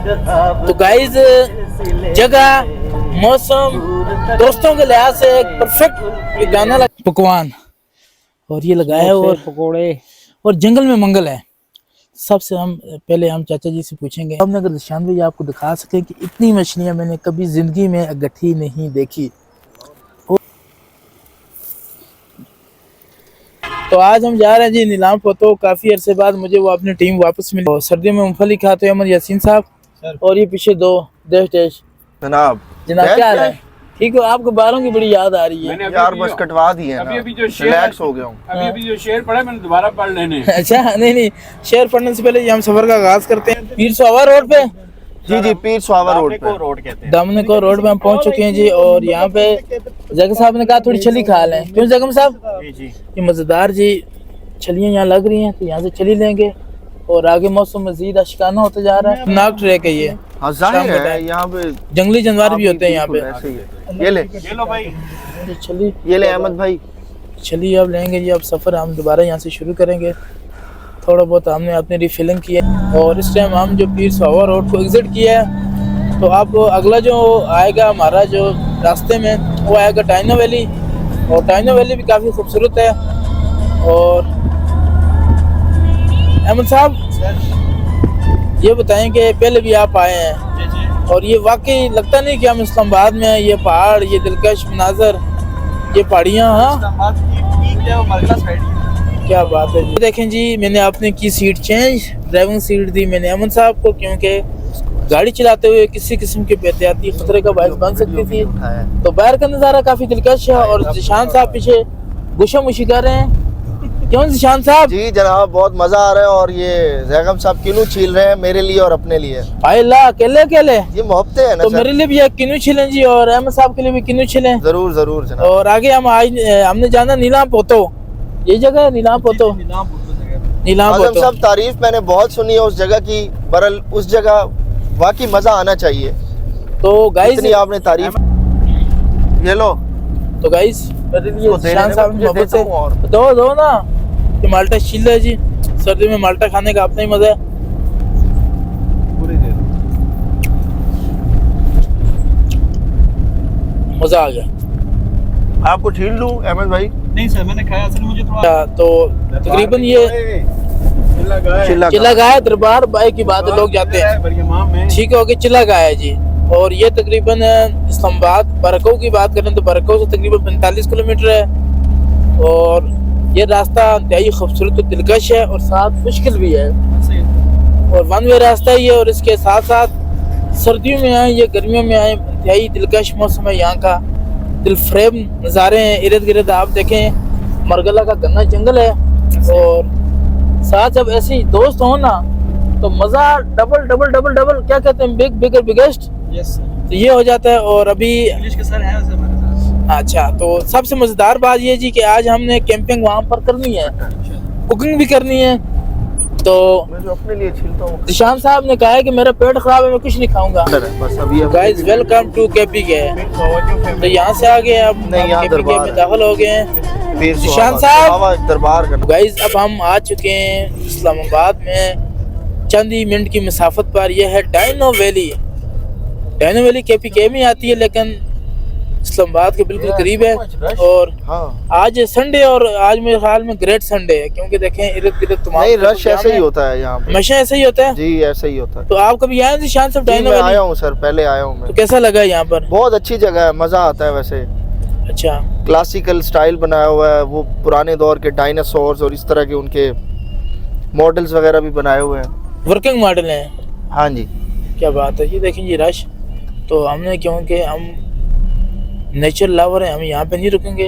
तो गाइस जगह, मौसम, दोस्तों के लिहाज से एक परफेक्ट ये गाना लगा। पकवान और ये लगाया और पकोड़े और जंगल में मंगल है। सबसे हम पहले हम चाचा जी से पूछेंगे, हमने अगर निशान भाई आपको दिखा सके कि इतनी मछलियां मैंने कभी जिंदगी में इकट्ठी नहीं देखी। तो आज हम जा रहे हैं जी नीलाम पोतो। काफी अरसे बाद मुझे वो अपनी टीम वापस मिली। सर्दियों में मूंगफली खाते हैं अहमद यासीन साहब और ये पीछे दो देश जनाब क्या हाल है? ठीक हो? आपको बालों की बड़ी याद आ रही है यार, बस कटवा दिए हैं ना। अभी जो रिलैक्स हो गया हूँ। अभी जो शेर पढ़ा मैंने दोबारा पढ़ लेने। अच्छा नहीं शेर पढ़ने से पहले हम सफर का आगाज करते हैं। पीर सुहावा रोड पे, जी पीर सुहावा रोड पे, दामने को रोड पे हम पहुंच चुके हैं जी। और यहाँ पे जगह साहब ने कहा थोड़ी छली खा लें। क्यों जगम साहब? ये मजेदार जी छलियां यहाँ लग रही हैं तो यहाँ से छली लेंगे और आगे मौसम मजीद आशिकाना होता जा रहा है। नाक ट्रैक है ये। हाँ जाहिर है, यहाँ पे जंगली जानवर भी होते हैं यहाँ पे। ये लो भाई, छली ये ले अहमद भाई, छली अब लेंगे जी। अब सफर हम दोबारा यहाँ से शुरू करेंगे। थोड़ा बहुत हमने अपनी रिफिलिंग की है और इस टाइम हम जो पीर सुहावा रोड को एग्जिट किया है तो अब अगला जो आएगा हमारा जो रास्ते में वो आएगा टाइनो वैली। और टाइनो वैली भी काफ़ी खूबसूरत है। और अहमद साहब ये बताएं कि पहले भी आप आए हैं और ये वाकई लगता नहीं कि हम इस्लामाबाद में हैं। ये पहाड़, ये दिलकश मनाजर, ये पहाड़ियाँ, हाँ क्या बात है जी। देखें जी मैंने आपने की सीट चेंज, ड्राइविंग सीट दी मैंने अहमद साहब को क्योंकि गाड़ी चलाते हुए किसी किस्म के एहतियाती खतरे का बायस बन सकती थी। तो बाहर का नज़ारा काफ़ी दिलकश है और जिशान साहब पीछे गुशा मुशी कर रहे हैं। क्यों जिशान साहब? जी जनाब, बहुत मजा आ रहा है। और ये जैगम साहब किनू छील रहे हैं मेरे लिए और अपने लिए। अल्लाह अकेले अकेले ये मोहब्बतें हैं ना। तो मेरे लिए भी एक किन्नू छिलें जी और अहमद साहब के लिए भी किन्नू छिलें। जरूर जरूर जनाब। और आगे हम आज हमने जाना नीलाम पोतो। ये जगह है नीलाम पोतो। नीलाम पोतो साहब तारीफ मैंने बहुत सुनी है उस जगह की, बरल उस जगह वाकई मजा आना चाहिए। तो गाइस आपने तारीफ, ये लो। तो गाइस जिशान साहब मोहब्बत से दो ना। ये माल्टा छील है जी। सर्दी में माल्टा खाने का अपना ही मजा है। मजा आ गया। आपको छील लूं अहमद भाई? नहीं सर, मैंने खाया असल मुझे थोड़ा तो तकरीबन ये चिल्ला गाया दरबार बाई की बात लोग जाते हैं। ठीक हो गया, चिल्ला गाया है जी। और ये तकरीबन इस्लामाबाद बरको की बात करें तो बरको से तकरीबन 45 किलोमीटर है। और ये रास्ता इंतहाई खूबसूरत और दिलकश है और साथ मुश्किल भी है और वन वे रास्ता ही है। और इसके साथ साथ सर्दियों में आए या गर्मियों में आए इंतहाई दिलकश मौसम है। यहाँ का दिलफरेब नज़ारे हैं। इर्द गिर्द आप देखें मरगला का घना जंगल है और साथ जब ऐसे ही दोस्त हो ना तो मज़ा डबल डबल डबल डबल क्या कहते हैं, बिग बिगर बिगेस्ट। तो ये हो जाता है। और अभी इंग्लिश के सर है अच्छा, तो सबसे मजेदार बात ये जी कि आज हमने कैंपिंग वहाँ पर करनी है, कुकिंग भी करनी है। तो मैं जो अपने लिए छीलता हूँ। जिशान साहब ने कहा है कि मेरा पेट खराब है, मैं कुछ नहीं खाऊंगा। बस अभी गाइस वेलकम टू केपीके। तो यहाँ से आ गए अब केपीके में दाखिल हो गए हैं। जिशान साहब दरबार का। गाइस अब हम आ चुके हैं इस्लामाबाद में चंद ही मिनट की मसाफत पर। यह है डायनो वैली। डायनो वैली केपीके में आती है लेकिन इस्लामाबाद के बिल्कुल करीब है। और हाँ। आज संडे और आज मेरे ख्याल में ग्रेट संडे है क्योंकि देखें इर्द गिर्द तमाम नहीं रश ऐसे ही होता है यहाँ पे, हमेशा ऐसे ही होता है जी ऐसे ही होता है। तो आप कभी आए जिशान साहब डायनो वैली? आया हूँ सर, पहले आया हूँ मैं। तो कैसा लगा यहाँ पर? बहुत अच्छी जगह है, मजा आता है वैसे। अच्छा, क्लासिकल स्टाइल बनाया हुआ है, वो पुराने दौर के डायनासोर्स और इस तरह के उनके मॉडल्स वगैरह भी बनाए हुए हैं, वर्किंग मॉडल हैं। हाँ जी क्या बात है। ये देखें ये रश। तो हमने क्योंकि हम नेचर लवर है हम यहाँ पे नहीं रुकेंगे।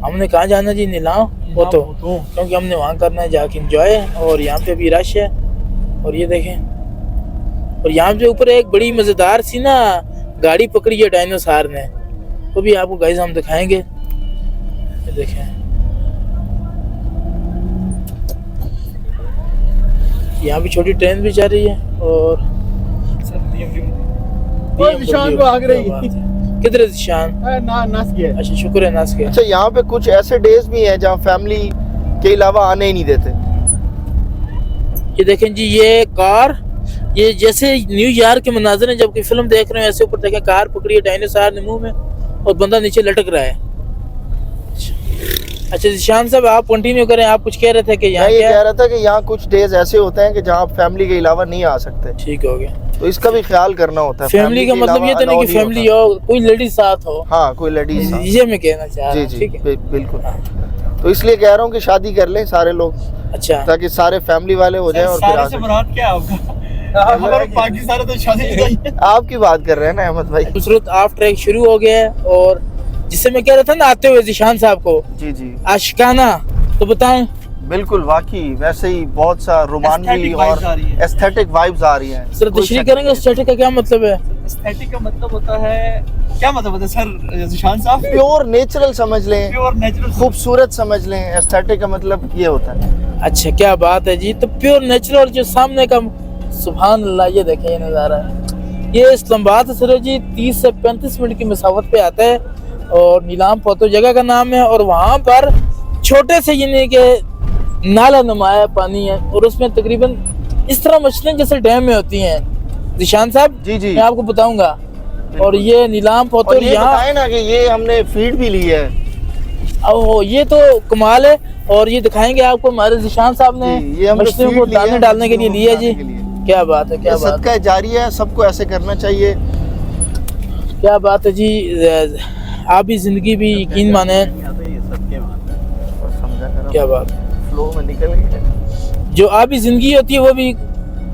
हमने कहाँ जाना जी? नीलाम पोतो, क्योंकि हमने वहाँ करना है जाके एंजॉय। और यहाँ पे भी रश है और ये देखें। और यहाँ पे ऊपर एक बड़ी मजेदार सी ना गाड़ी पकड़ी है डायनासोर ने, वो भी आपको गाइस हम दिखाएंगे। ये देखें यहाँ भी छोटी ट्रेन भी जा रही है और निशान को आग रही। किधर है निशान? नास गया। अच्छा शुक्र है नास गया। अच्छा, यहाँ पे कुछ ऐसे डेज भी हैं जहाँ फैमिली के अलावा आने ही नहीं देते। ये देखें जी, ये कार ये जैसे न्यूयॉर्क के मनाजर हैं, जब कोई फिल्म देख रहे हैं ऐसे ऊपर देखें, कार पकड़ी है डायनासोर ने मुंह में और बंदा नीचे लटक रहा है। अच्छा जिशान साहब आप कंटिन्यू करें, आप कुछ कह रहे थे कि यहाँ मैं ये क्या कह रहा था कि यहाँ कुछ डेज ऐसे होते हैं कि जहाँ आप फैमिली के अलावा नहीं आ सकते, ठीक हो गया। तो इसका भी ख्याल करना होता है। फैमिली का के मतलब ये अलावा तो नहीं कि allow फैमिली होता। हो, कोई लेडीज साथ हो, हाँ कोई लेडीज। ये मैं कहना चाह रहा जी हूँ, जी ठीक है। बिल्कुल। तो इसलिए कह रहा हूँ कि शादी कर लें सारे लोग, अच्छा ताकि सारे फैमिली वाले हो जाएं और फिर आ सारे से सकें। मुराद क्या है आपका? हमारे बाकी सारे तो शादी नहीं चाहिए। आपकी बात कर रहे हैं ना अहमद भाई। खूबसूरत ऑफ ट्रैक शुरू हो गया है, और जिससे मैं कह रहा था ना आते हुए जिशान साहब को जी जी आशिकाना, तो बताएं। बिल्कुल वाकई वैसे ही बहुत सा रोमानवी Aesthetic और vibes आ रही है। एस्थेटिक वाइब्स आ रही हैं। सर कोई तशरीह शक करेंगे नहीं है। स्टैटिक का क्या मतलब है? एस्थेटिक का मतलब होता है, क्या मतलब होता है सर जिशान साहब? प्योर नेचुरल समझ लें, प्योर नेचुरल। खूबसूरत समझ लें। एस्थेटिक का मतलब ये होता है। अच्छा क्या बात है जी। तो प्योर नेचुरल जो सामने का, सुभान अल्लाह, ये देखें ये नज़ारा है। ये इस्लामाबाद से सर जी 30 से 35 मिनट की मसावत पे आता है, और नीलाम पोतो जगह का नाम है, और वहाँ पर छोटे से यानी कि नाला नुमाया पानी है, और उसमें तकरीबन इस तरह मछलियाँ जैसे डैम में होती हैं जिशान साहब। जी जी मैं आपको बताऊंगा। और ये नीलाम पोतो और ये यहाँ, बताएं ना कि ये हमने फीड भी ली है। ओहो ये तो कमाल है। और ये दिखाएंगे आपको हमारे जिशान साहब ने जी, ये हमने मछलियों feed को ली है, दाने डालने के लिए मछलियों लिया को जी। डालने के लिए। क्या बात है, क्या ये बात है, सदका जारी है, सबको ऐसे करना चाहिए। क्या बात है जी। आप भी जिंदगी भी यकीन माने, समझा कर क्या बात है। फ्लो में निकल गए। जो आप भी जिंदगी होती है वो भी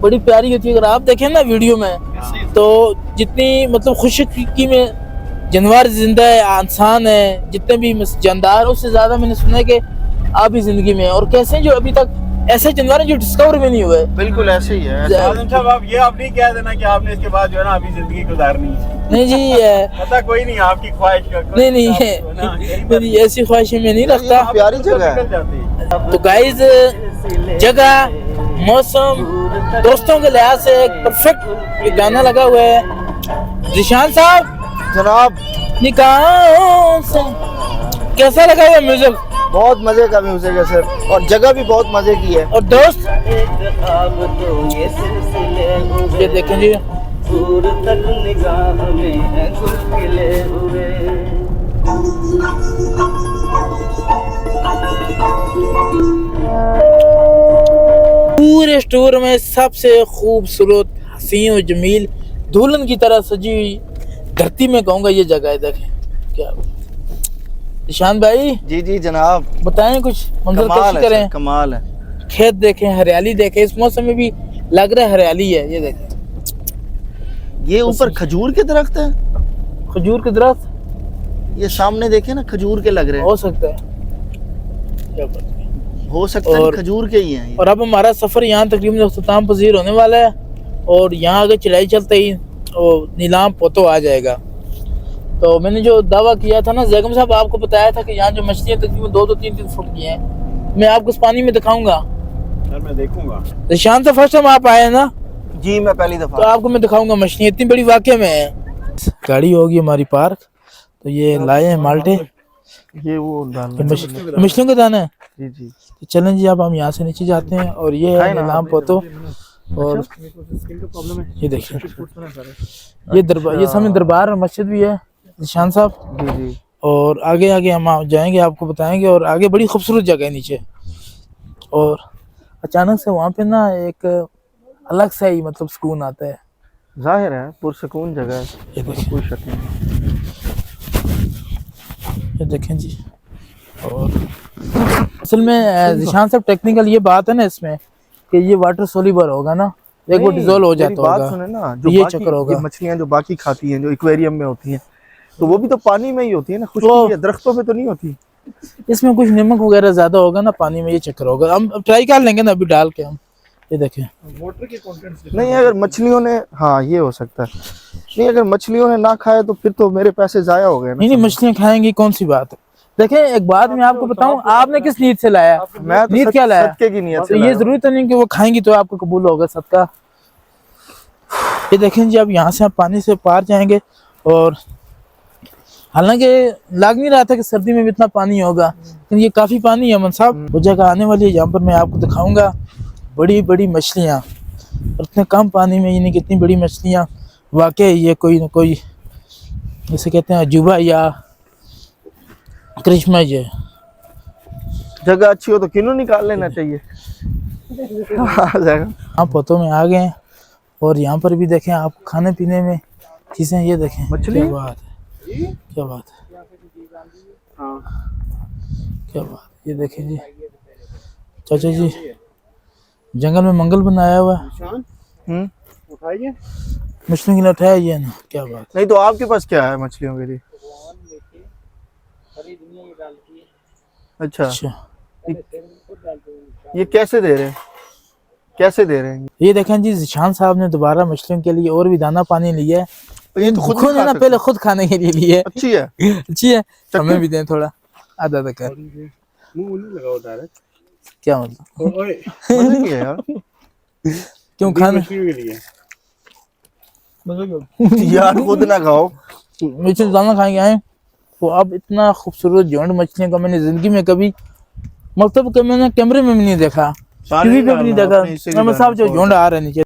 बड़ी प्यारी होती है। अगर आप देखें ना वीडियो में, तो जितनी मतलब खुशकी में जानवर जिंदा है, इंसान है, जितने भी जानदार, उससे ज्यादा मैंने सुना है कि आप भी जिंदगी में है। और कैसे जो अभी तक ऐसे जानवर हैं जो डिस्कवर भी नहीं हुए। बिल्कुल ऐसे ही है। आजम साहब आप ये आप नहीं कह देना कि आपने इसके बाद जो है ना अभी जिंदगी गुजारनी है। नहीं जी पता कोई नहीं आपकी ख्वाहिश का। नहीं नहीं है, नहीं ऐसी ख्वाहिशें मैं नहीं रखता। प्यारी जगह है। है। तो गाइस जगह, मौसम, दोस्तों के लिहाज से एक परफेक्ट ये गाना लगा हुआ है। जिशान साहब जनाब निकाहों से कैसा लगा हुआ म्यूजिक? बहुत मजे का म्यूजिक है सर, और जगह भी बहुत मजे की है। और दोस्त ये देखें जी, पूरे स्टोर में सबसे खूबसूरत, हसीन और जमील, दुल्हन की तरह सजी हुई धरती में कहूँगा ये जगह है। देखें क्या निशान भाई, जी जी जनाब, बताएं कुछ मंजर कमाल कैसी है करें। सर, कमाल है। खेत देखें, हरियाली देखें, इस मौसम में भी लग रहा है हरियाली है। ये देखें ये ऊपर खजूर के दरख्त है, खजूर के दरख्त ये सामने देखे ना खजूर के लग रहे हैं। हो सकता है, क्या पता। हो सकता है और- खजूर के ही हैं ये। और अब हमारा सफर यहाँ तकरीबन अख्ताम पजीर होने वाला है, और यहाँ अगर चढ़ाई चलते ही वो नीलाम पोतो आ जाएगा। तो मैंने जो दावा किया था ना जैगम साहब, आपको बताया था कि यहाँ जो मछलियाँ तकरीबन 2-3 फुट की हैं, मैं आपको इस पानी में दिखाऊंगा। सर मैं देखूंगा। निशान से फर्स्ट टाइम आप आए हैं ना, जी मैं पहली तो दफा। आपको मैं दिखाऊंगा मछलियाँ इतनी बड़ी वाकई में है। गाड़ी होगी हमारी पार्क, तो ये लाए हैं माल्टे, ये वो ये डालना मछलियों के दाना है। जी जी। तो चलें जी, अब हम यहाँ से नीचे जाते हैं, और ये है खाए ना नीलाम आप। पोतो। और स्किन का प्रॉब्लम है। ये देखिए, ये दरबार, ये सामने दरबार और मस्जिद भी है निशान साहब। जी जी। और आगे आगे हम जाएंगे, आपको बताएंगे, और आगे बड़ी खूबसूरत जगह है नीचे। और अचानक से वहाँ पे ना एक अलग सा ही मतलब सुकून आता है। जाहिर है पुरसकून जगह है, ये देखें, कोई शक नहीं। ये देखें जी। और असल में निशान साहब टेक्निकल ये बात है ना इसमें कि ये वाटर सोल्यूबल होगा ना, एक वो नहीं, डिजोल्व हो मेरी जाता बात होगा। सुने ना, तो जो ये बाकी चक्कर होगा। ये मछलियां जो बाकी खाती हैं, जो एक्वेरियम में होती हैं, तो वो भी तो पानी में ही होती है ना, तो- खुशकी है, दरख्तों पे तो नहीं होती। इसमें कुछ नमक वगैरह ज्यादा होगा ना पानी में, ये चक्कर होगा। हम ट्राई कर लेंगे ना अभी डाल के हम। ये देखें, वाटर के कंटेंट्स नहीं अगर मछलियों ने, हाँ ये हो सकता है, नहीं अगर मछलियों ने ना खाए तो फिर तो मेरे पैसे जाया हो गए ना। नहीं नहीं मछलियाँ खाएंगी, कौन सी बात है। देखें एक बात मैं आपको बताऊं, आपने किस नीयत से लाया? मैं तो नीयत क्या लाया? सदके की नीयत तो से ये लाया हूं। जरूरी तो नहीं कि वो खाएंगी तो आपको कबूल होगा सदका। ये देखें जी, अब यहाँ से आप पानी से पार जाएंगे, और हालांकि लग नहीं रहा था कि सर्दी में भी इतना पानी होगा, लेकिन ये काफी पानी है। अमन साहब वो जगह आने वाली है जहाँ पर मैं आपको दिखाऊंगा बड़ी बड़ी मछलियाँ। और इतने कम पानी में यानी कितनी बड़ी मछलियाँ, वाकई ये कोई न कोई जैसे कहते हैं अजूबा या करिश्मा ही है। जगह अच्छी हो तो किलो निकाल लेना चाहिए। आ जाएगा। हाँ पोतों में आ गए हैं और यहाँ पर भी देखें आप खाने पीने में चीज़ें, ये देखें मछली? क्या बात है, क्या बात है, क्या बात, ये देखें जी चाचा जी जंगल में मंगल बनाया हुआ है, उठाइए मछलियों के लिए उठाया ये ना, क्या बात। नहीं तो आपके पास क्या है मछलियों के लिए? अच्छा, अच्छा ये कैसे दे रहे हैं, कैसे दे रहे हैं? ये देखें जी जिशान साहब ने दोबारा मछलियों के लिए और भी दाना पानी लिया है। ये तो खुद खुद नहीं ना खा पहले खुद खाने के लिए लिए है। अच्छी है। अच्छी है, हमें भी दें थोड़ा आधा तक है। मुंह नहीं लगाओ डायरेक्ट। क्या मतलब ओए मजा नहीं है यार। क्यों खाने मछली के लिए यार खुद ना खाओ। मछली दाना खाएंगे आए तो अब इतना खूबसूरत झुंड मछलियों का मैंने जिंदगी में कभी मतलब कि मैंने कैमरे में भी नहीं देखा, टीवी पे भी नहीं देखा। साहब जो झुंड आ रहे नीचे